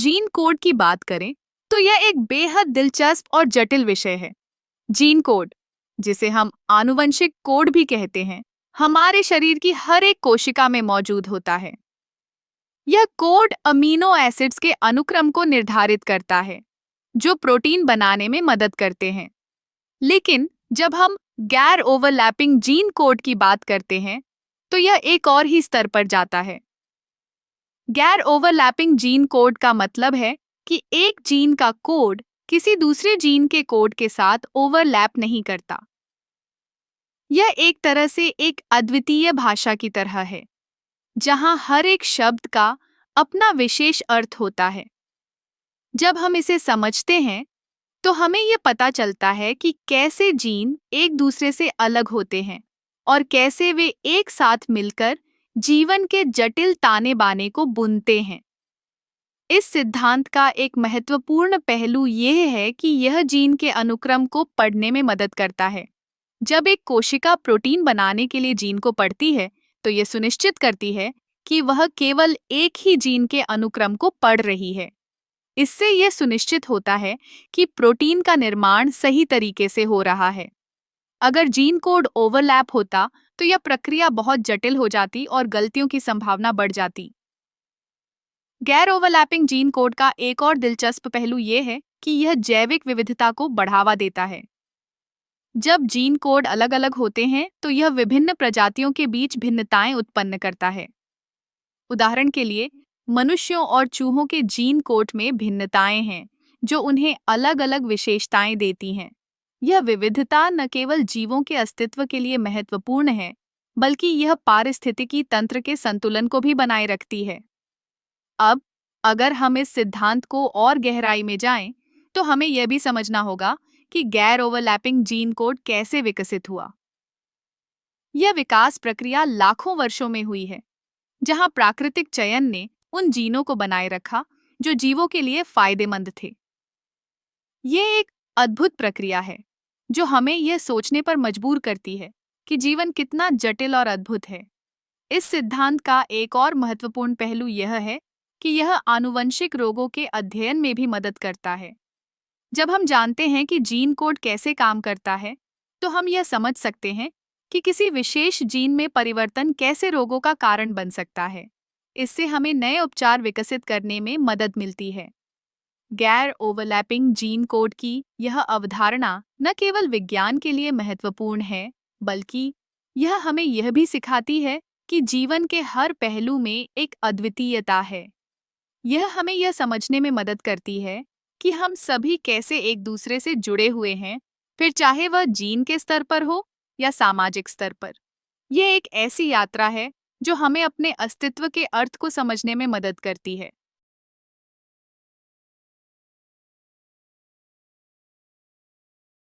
Gene code की बात करें तो यह एक बेहद दिलचस्प और जटिल विषय है। जीन कोड, जिसे हम आनुवंशिक कोड भी कहते हैं, हमारे शरीर की हर एक कोशिका में मौजूद होता है। यह कोड अमीनो एसिड्स के अनुक्रम को निर्धारित करता है, जो प्रोटीन बनाने में मदद करते हैं। लेकिन जब हम गैर ओवरलैपिंग जीन कोड की बात करते हैं, तो यह एक और ही स्तर पर जाता है। गैर ओवरलैपिंग जीन कोड का मतलब है कि एक जीन का कोड किसी दूसरे जीन के कोड के साथ ओवरलैप नहीं करता। यह एक तरह से एक अद्वितीय भाषा की तरह है, जहां हर एक शब्द का अपना विशेष अर्थ होता है। जब हम इसे समझते हैं, तो हमें यह पता चलता है कि कैसे जीन एक दूसरे से अलग होते हैं और कैसे वे एक साथ मिलकर जीवन के जटिल ताने बाने को बुनते हैं। इस सिद्धांत का एक महत्वपूर्ण पहलू यह है कि यह जीन के अनुक्रम को पढ़ने में मदद करता है। जब एक कोशिका प्रोटीन बनाने के लिए जीन को पढ़ती है, तो यह सुनिश्चित करती है कि वह केवल एक ही जीन के अनुक्रम को पढ़ रही है। इससे यह सुनिश्चित होता है कि प्रोटीन का निर्माण सही तरीके से हो रहा है। अगर जीन कोड ओवरलैप होता, तो यह प्रक्रिया बहुत जटिल हो जाती और गलतियों की संभावना बढ़ जाती। गैर ओवरलैपिंग जीन कोड का एक और दिलचस्प पहलू यह है कि यह जैविक विविधता को बढ़ावा देता है। जब जीन कोड अलग अलग होते हैं, तो यह विभिन्न प्रजातियों के बीच भिन्नताएं उत्पन्न करता है। उदाहरण के लिए, मनुष्यों और चूहों के जीन कोड में भिन्नताएं हैं, जो उन्हें अलग अलग विशेषताएं देती हैं। यह विविधता न केवल जीवों के अस्तित्व के लिए महत्वपूर्ण है, बल्कि यह पारिस्थितिकी तंत्र के संतुलन को भी बनाए रखती है। अब, अगर हम इस सिद्धांत को और गहराई में जाएं, तो हमें यह भी समझना होगा कि गैर ओवरलैपिंग जीन कोड कैसे विकसित हुआ। यह विकास प्रक्रिया लाखों वर्षों में हुई है, जहां प्राकृतिक चयन ने उन जीनों को बनाए रखा जो जीवों के लिए फायदेमंद थे। यह एक अद्भुत प्रक्रिया है, जो हमें यह सोचने पर मजबूर करती है कि जीवन कितना जटिल और अद्भुत है। इस सिद्धांत का एक और महत्वपूर्ण पहलू यह है कि यह आनुवंशिक रोगों के अध्ययन में भी मदद करता है। जब हम जानते हैं कि जीन कोड कैसे काम करता है, तो हम यह समझ सकते हैं कि किसी विशेष जीन में परिवर्तन कैसे रोगों का कारण बन सकता है। इससे हमें नए उपचार विकसित करने में मदद मिलती है। गैर ओवरलैपिंग जीन कोड की यह अवधारणा न केवल विज्ञान के लिए महत्वपूर्ण है, बल्कि यह हमें यह भी सिखाती है कि जीवन के हर पहलू में एक अद्वितीयता है। यह हमें यह समझने में मदद करती है कि हम सभी कैसे एक दूसरे से जुड़े हुए हैं, फिर चाहे वह जीन के स्तर पर हो या सामाजिक स्तर पर। यह एक ऐसी यात्रा है जो हमें अपने अस्तित्व के अर्थ को समझने में मदद करती है।